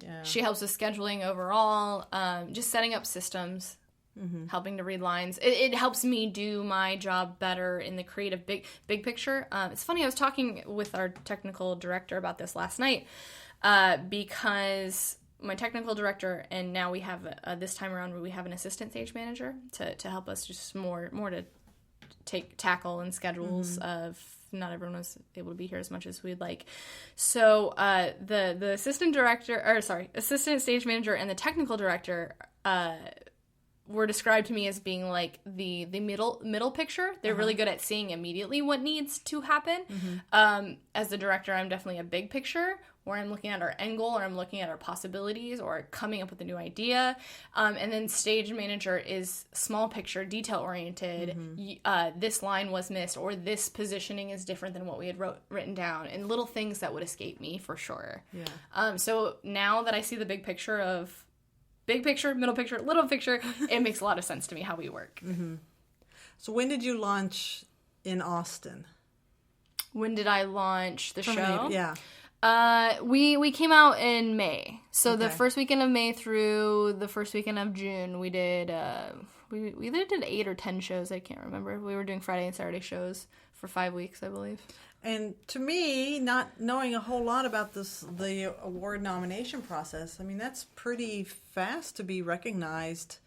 Yeah. She helps with scheduling overall, just setting up systems, helping to read lines. It helps me do my job better in the creative big picture. It's funny, I was talking with our technical director about this last night, because my technical director, and now we have this time around we have an assistant stage manager to help us just more to tackle and schedules of. Not everyone was able to be here as much as we'd like. So the assistant stage manager and the technical director were described to me as being like the middle picture. They're really good at seeing immediately what needs to happen. As the director, I'm definitely a big picture, where I'm looking at our end goal, or I'm looking at our possibilities, or coming up with a new idea. And then stage manager is small picture, detail oriented. This line was missed, or this positioning is different than what we had written down, and little things that would escape me for sure. So now that I see the big picture of big picture, middle picture, little picture, it makes a lot of sense to me how we work. So when did you launch in Austin? When did I launch the show? Yeah. We came out in May. So the first weekend of May through the first weekend of June, we did, we either did 8 or 10 shows. I can't remember. We were doing Friday and Saturday shows for 5 weeks, I believe. And to me, not knowing a whole lot about the award nomination process, I mean, that's pretty fast to be recognized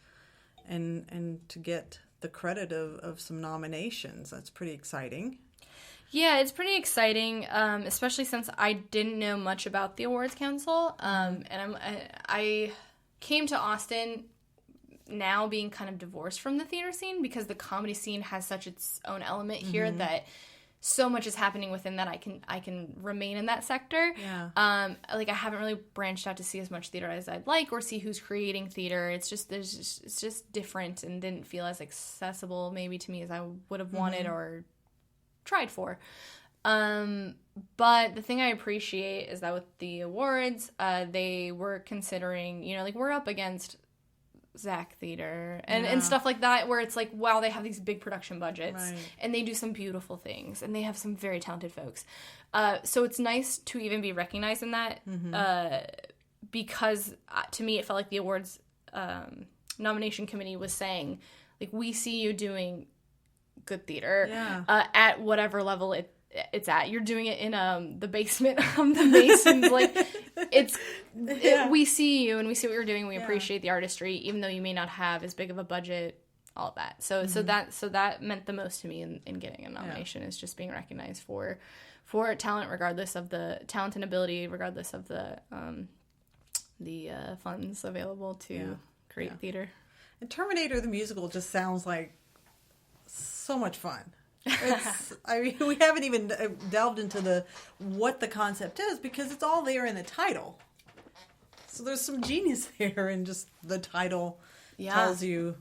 and to get the credit of some nominations. That's pretty exciting. Yeah, it's pretty exciting, especially since I didn't know much about the awards council. And I came to Austin now being kind of divorced from the theater scene, because the comedy scene has such its own element here that so much is happening within that I can remain in that sector. I haven't really branched out to see as much theater as I'd like, or see who's creating theater. It's just different, and didn't feel as accessible maybe to me as I would have wanted or tried for. But the thing I appreciate is that with the awards, they were considering, we're up against Zach Theater and stuff like that, where it's like, wow, they have these big production budgets, and they do some beautiful things, and they have some very talented folks. So it's nice to even be recognized in that, because to me it felt like the awards nomination committee was saying, like, we see you doing good theater at whatever level it's at. You're doing it in the basement of the Masons. Like, we see you, and we see what you're doing. We appreciate the artistry, even though you may not have as big of a budget, all of that. So that meant the most to me in getting a nomination, is just being recognized for talent, regardless of the talent and ability, regardless of the funds available to create theater. And Terminator the musical just sounds like so much fun. We haven't even delved into what the concept is, because it's all there in the title. So there's some genius there in just the title tells you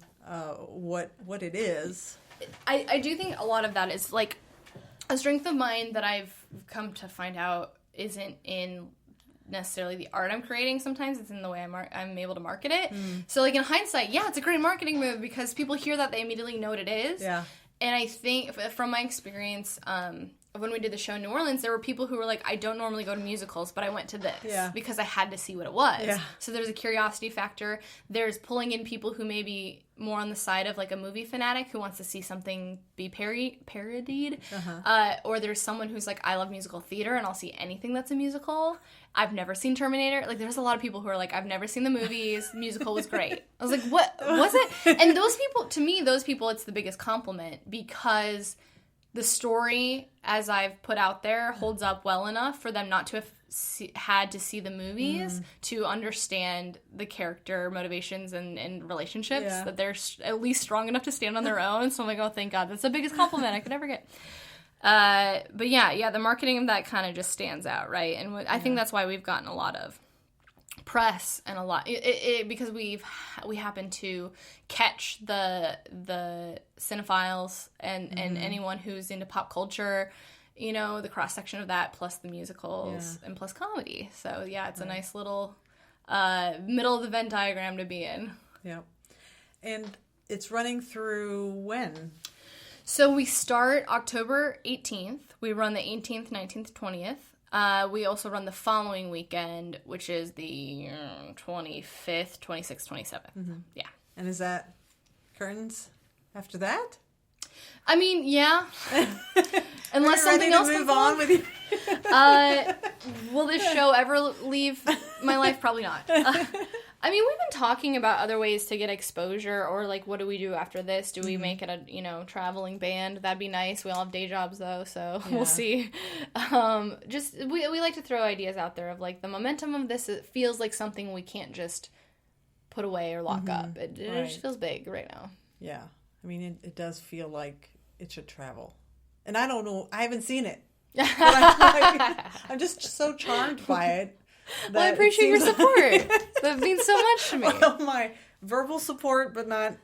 what it is. I do think a lot of that is like a strength of mine that I've come to find out isn't in necessarily the art I'm creating. Sometimes it's in the way I'm able to market it. So like in hindsight, it's a great marketing move, because people hear that, they immediately know what it is. And I think from my experience, when we did the show in New Orleans, there were people who were like, I don't normally go to musicals, but I went to this because I had to see what it was. So there's a curiosity factor. There's pulling in people who may be more on the side of like a movie fanatic who wants to see something be parodied. Or there's someone who's like, I love musical theater and I'll see anything that's a musical. I've never seen Terminator. Like, there's a lot of people who are like, I've never seen the movies. The musical was great. I was like, what was it? And those people, to me, it's the biggest compliment, because the story, as I've put out there, holds up well enough for them not to have had to see the movies to understand the character motivations and relationships, that they're at least strong enough to stand on their own. So I'm like, oh, thank God. That's the biggest compliment I could ever get. But the marketing of that kind of just stands out, right? And I think that's why we've gotten a lot of press and a lot because we happen to catch the cinephiles and anyone who's into pop culture, the cross section of that, plus the musicals and plus comedy. So it's a nice little middle of the Venn diagram to be in. And it's running through when? So we start October 18th. We run the 18th, 19th, 20th. We also run the following weekend, which is the 25th, 26th, 27th. Yeah. And is that curtains after that? I mean, yeah. Unless something else move on with you. Will this show ever leave my life? Probably not. I mean, we've been talking about other ways to get exposure, or like, what do we do after this? Do we make it a, traveling band? That'd be nice. We all have day jobs though, so we'll see. We like to throw ideas out there of like, the momentum of this, it feels like something we can't just put away or lock up. It just feels big right now. Yeah. I mean, it does feel like it should travel. And I don't know. I haven't seen it. But I'm just so charmed by it. Well, I appreciate your support. That means so much to me. Well, my verbal support, but not,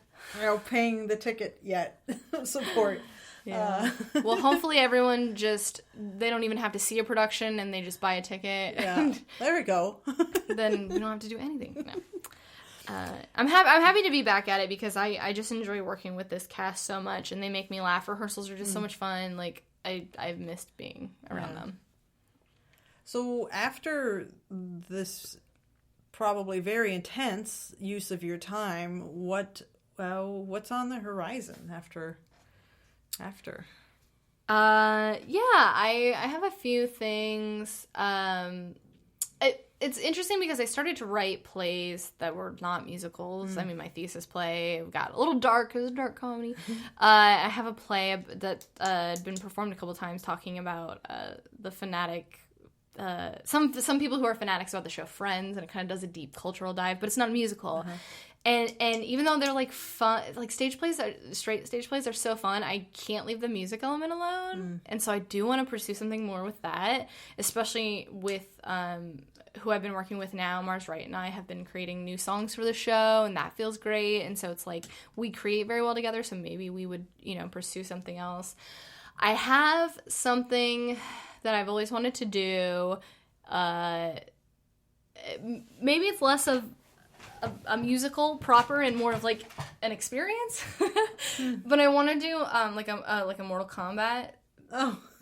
paying the ticket yet support. Yeah. Well, hopefully everyone they don't even have to see a production and they just buy a ticket. Yeah. There we go. Then we don't have to do anything. No. I'm happy to be back at it because I just enjoy working with this cast so much, and they make me laugh. Rehearsals are just so much fun. Like, I've missed being around them. So after this probably very intense use of your time, what's on the horizon after? I have a few things. It's interesting because I started to write plays that were not musicals. I mean, my thesis play got a little dark. It was a dark comedy. I have a play that had been performed a couple times talking about the fanatic. Some people who are fanatics about the show Friends, and it kind of does a deep cultural dive, but it's not a musical. And even though they're like fun, like straight stage plays are so fun, I can't leave the music element alone. And so I do want to pursue something more with that, especially with who I've been working with now. Mars Wright and I have been creating new songs for the show, and that feels great. And so it's like we create very well together, so maybe we would, pursue something else. I have something that I've always wanted to do. Maybe it's less of a musical proper and more of like an experience. But I want to do like a Mortal Kombat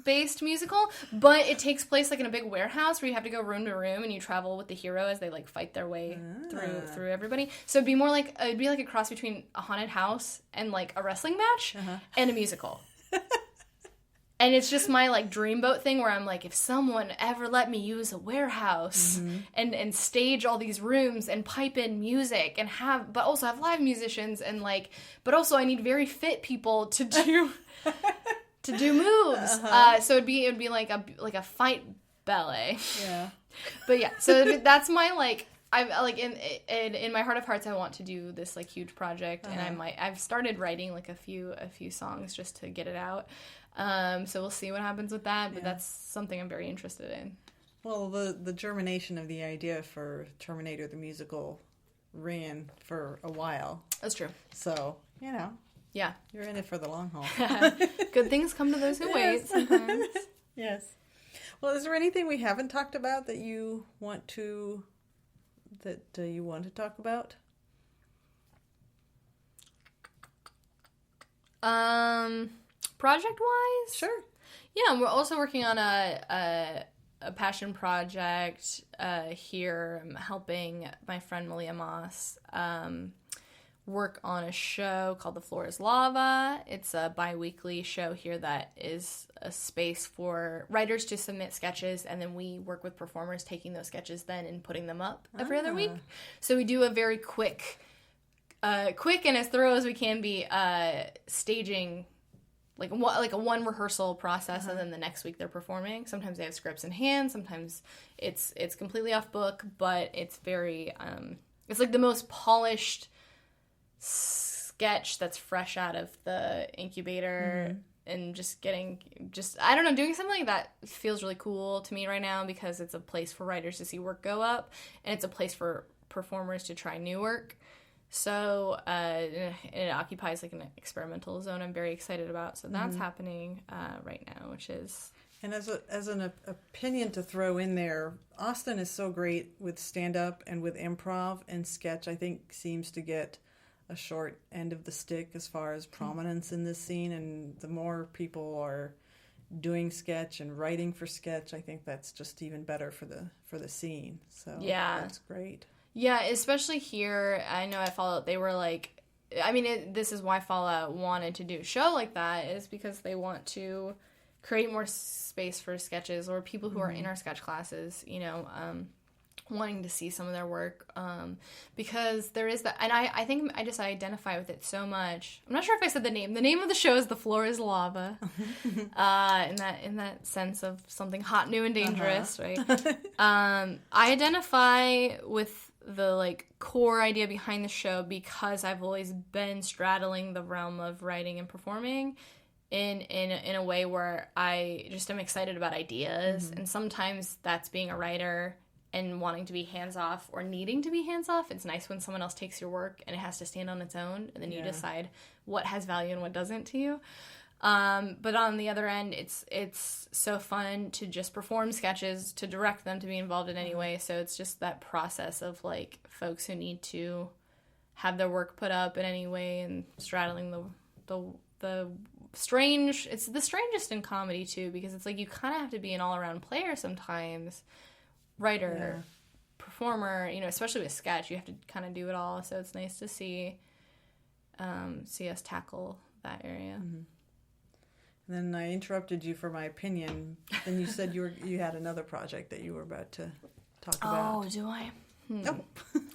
based musical, but it takes place like in a big warehouse where you have to go room to room and you travel with the hero as they like fight their way through everybody. So it'd be like a cross between a haunted house and like a wrestling match and a musical. And it's just my, like, dreamboat thing where I'm like, if someone ever let me use a warehouse and stage all these rooms and pipe in music and but also have live musicians and, like, but also I need very fit people to do moves. So it'd be like a fight ballet. Yeah. But yeah, so that's my, like, in my heart of hearts, I want to do this, like, huge project, and I've started writing, like, a few songs just to get it out. So we'll see what happens with that, but that's something I'm very interested in. Well, the germination of the idea for Terminator the musical ran for a while. That's true. So, yeah, you're in it for the long haul. Good things come to those who wait sometimes. Yes. Well, is there anything we haven't talked about that you want to talk about? Project-wise? Sure. Yeah, we're also working on a passion project here. I'm helping my friend Malia Moss work on a show called The Floor is Lava. It's a bi-weekly show here that is a space for writers to submit sketches, and then we work with performers taking those sketches then and putting them up every other week. So we do a very quick and as thorough as we can be staging like a one rehearsal process, and then the next week they're performing. Sometimes they have scripts in hand, sometimes it's completely off book, but it's very it's like the most polished sketch that's fresh out of the incubator, and doing something like that feels really cool to me right now because it's a place for writers to see work go up, and it's a place for performers to try new work. So it occupies like an experimental zone I'm very excited about. So that's happening right now, which is... And as an opinion to throw in there, Austin is so great with stand-up and with improv, and sketch I think seems to get a short end of the stick as far as prominence in this scene. And the more people are doing sketch and writing for sketch, I think that's just even better for the scene. So yeah, that's great. Yeah, especially here, I know at Fallout, they were like, this is why Fallout wanted to do a show like that, is because they want to create more space for sketches, or people who are in our sketch classes, wanting to see some of their work, because there is that, and I think I just identify with it so much. I'm not sure if I said the name. The name of the show is The Floor is Lava, in that sense of something hot, new, and dangerous, right? I identify with like core idea behind the show, because I've always been straddling the realm of writing and performing in a way where I just am excited about ideas. And sometimes that's being a writer and wanting to be hands-off or needing to be hands-off. It's nice when someone else takes your work and it has to stand on its own, and then you decide what has value and what doesn't to you. But on the other end, it's so fun to just perform sketches, to direct them, to be involved in any way. So it's just that process of, like, folks who need to have their work put up in any way, and straddling the strange. It's the strangest in comedy, too, because it's like you kind of have to be an all-around player sometimes. Writer, performer, you know, especially with sketch, you have to kind of do it all. So it's nice to see us tackle that area. And then I interrupted you for my opinion. Then you said you had another project that you were about to talk about. Oh, do I? No.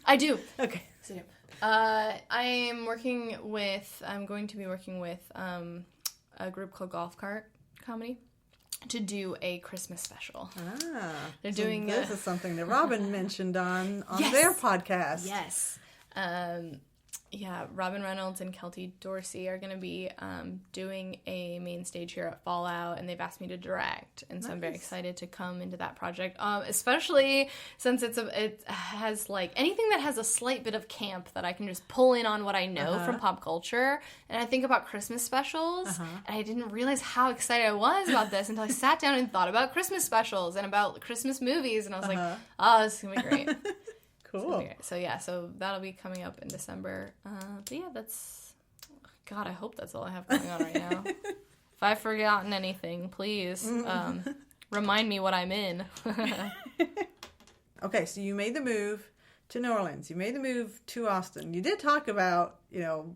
I do. Okay. So, I'm going to be working with a group called Golf Cart Comedy to do a Christmas special. They're doing this is something that Robin mentioned on yes. their podcast. Yes. Robin Reynolds and Kelty Dorsey are going to be doing a main stage here at Fallout, and they've asked me to direct, and so I'm very excited to come into that project, especially since it has, like, anything that has a slight bit of camp that I can just pull in on what I know from pop culture. And I think about Christmas specials, and I didn't realize how excited I was about this until I sat down and thought about Christmas specials and about Christmas movies, and I was like, oh, this is going to be great. Cool. So that'll be coming up in December. But yeah, God, I hope that's all I have going on right now. If I've forgotten anything, please remind me what I'm in. Okay, so you made the move to New Orleans. You made the move to Austin. You did talk about, you know,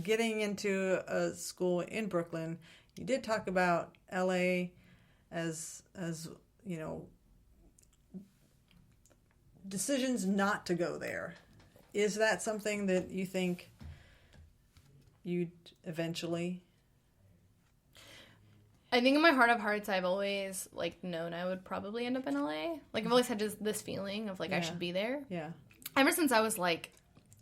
getting into a school in Brooklyn. You did talk about LA as you know, decisions not to go there. Is that something that you think you'd eventually? I think in my heart of hearts, I've always, like, known I would probably end up in LA. Like, I've always had this feeling of, like, I should be there. Yeah. Ever since I was, like,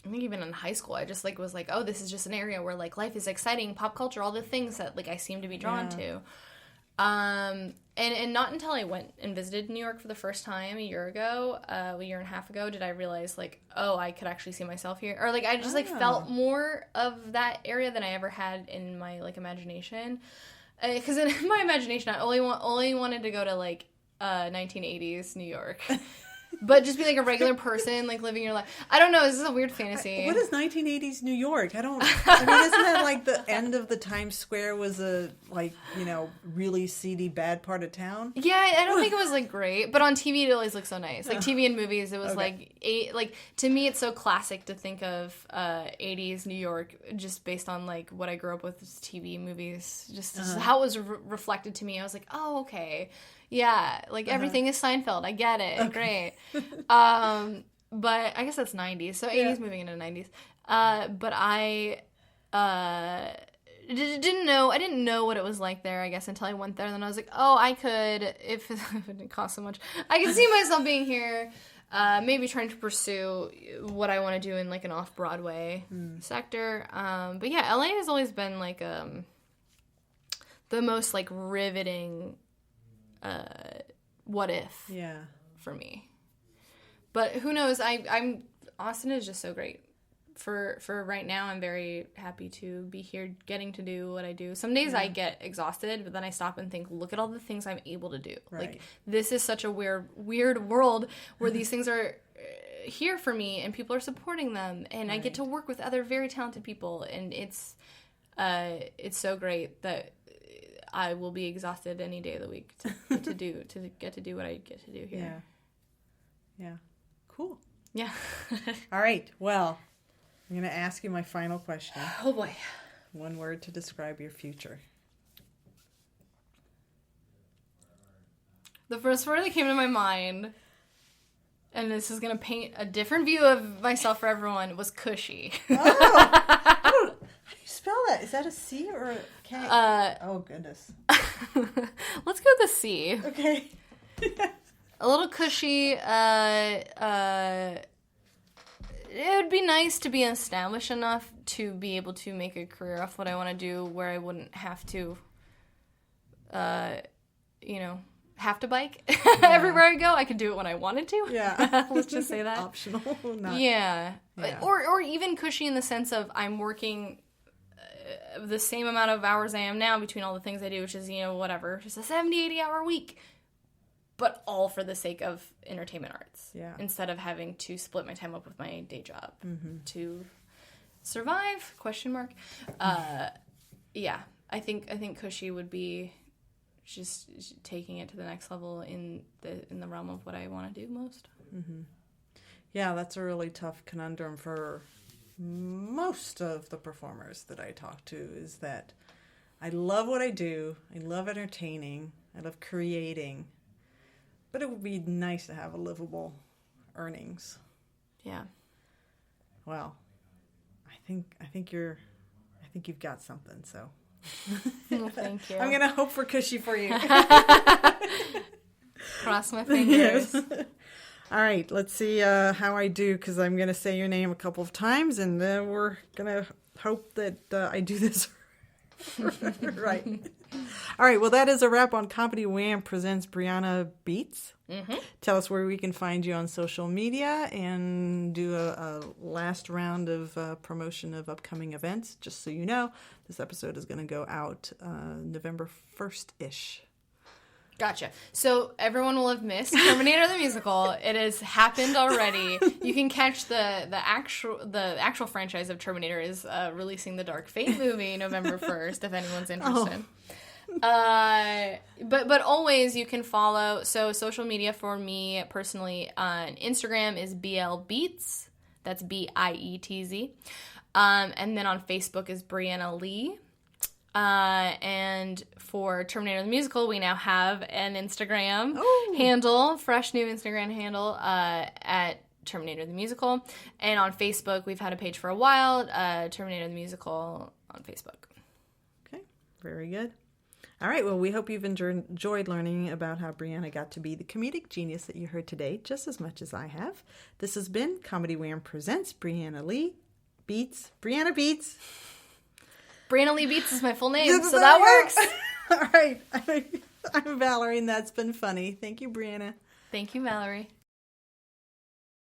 I think even in high school, I just, like, was like, oh, this is just an area where, like, life is exciting, pop culture, all the things that, like, I seem to be drawn to. And not until I went and visited New York for the first time a year and a half ago, did I realize, like, oh, I could actually see myself here. Or, like, I just, like, felt more of that area than I ever had in my, like, imagination. Because in my imagination, I only wanted to go to, like, 1980s New York. But just be, like, a regular person, like, living your life. I don't know. This is a weird fantasy. What is 1980s New York? I mean, isn't that, like, the end of the Times Square was a, like, you know, really seedy, bad part of town? Yeah, I don't think it was, like, great. But on TV, it always looked so nice. Like, TV and movies, it was, like, to me, it's so classic to think of 80s New York just based on, like, what I grew up with, TV, movies. Just how it was reflected to me. I was like, oh, okay. Yeah, like, everything is Seinfeld. I get it. Okay. Great. But I guess that's 90s. So 80s moving into 90s. But I didn't know what it was like there, I guess, until I went there. And then I was like, oh, I could, if it didn't cost so much, I could see myself being here, maybe trying to pursue what I want to do in, like, an off-Broadway sector. But yeah, LA has always been, like, the most, like, riveting what if for me. But who knows? Austin is just so great. For right now, I'm very happy to be here, getting to do what I do. Some days I get exhausted, but then I stop and think, look at all the things I'm able to do. Right. Like, this is such a weird world where these things are here for me, and people are supporting them, and I get to work with other very talented people, and it's so great that I will be exhausted any day of the week to get to do what I get to do here. Yeah. Cool. Yeah. All right. Well, I'm going to ask you my final question. Oh, boy. One word to describe your future. The first word that came to my mind, and this is going to paint a different view of myself for everyone, was cushy. How do you spell that? Is that a C or a K? Oh, goodness. Let's go with a C. Okay. A little cushy, it would be nice to be established enough to be able to make a career off what I want to do, where I wouldn't have to, have to bike everywhere I go. I could do it when I wanted to. Yeah. Let's just say that. Optional. Yeah. Or even cushy in the sense of I'm working the same amount of hours I am now between all the things I do, which is, whatever, just a 70, 80-hour week. But all for the sake of entertainment arts. Yeah. Instead of having to split my time up with my day job to survive? ? Yeah. I think cushy would be just taking it to the next level in the realm of what I want to do most. Mm-hmm. Yeah, that's a really tough conundrum for most of the performers that I talk to, is that I love what I do. I love entertaining. I love creating. But it would be nice to have a livable earnings. Yeah. Well, I think you've got something, so. Well, thank you. I'm going to hope for cushy for you. Cross my fingers. Yes. All right, let's see how I do, because I'm going to say your name a couple of times, and then we're going to hope that I do this right. All right, well, that is a wrap on Comedy Wham presents Breanna Bietz. Mm-hmm. Tell us where we can find you on social media, and do a last round of promotion of upcoming events. Just so you know, this episode is going to go out November 1st-ish. Gotcha. So everyone will have missed Terminator the musical. It has happened already. You can catch the actual franchise of Terminator is releasing the Dark Fate movie November 1st, if anyone's interested. But always you can follow. So social media for me personally on Instagram is BLBeats. That's BIETZ. And then on Facebook is Breanna Lee. And for Terminator the Musical, we now have an Instagram handle, fresh new Instagram handle, at Terminator the Musical. And on Facebook, we've had a page for a while, Terminator the Musical on Facebook. Okay, very good. All right, well, we hope you've enjoyed learning about how Breanna got to be the comedic genius that you heard today, just as much as I have. This has been Comedy Wham presents Breanna Lee Bietz. Breanna Bietz. Breanna Lee Bietz is my full name, so that works. All right. I'm Valerie, and that's been funny. Thank you, Breanna. Thank you, Valerie.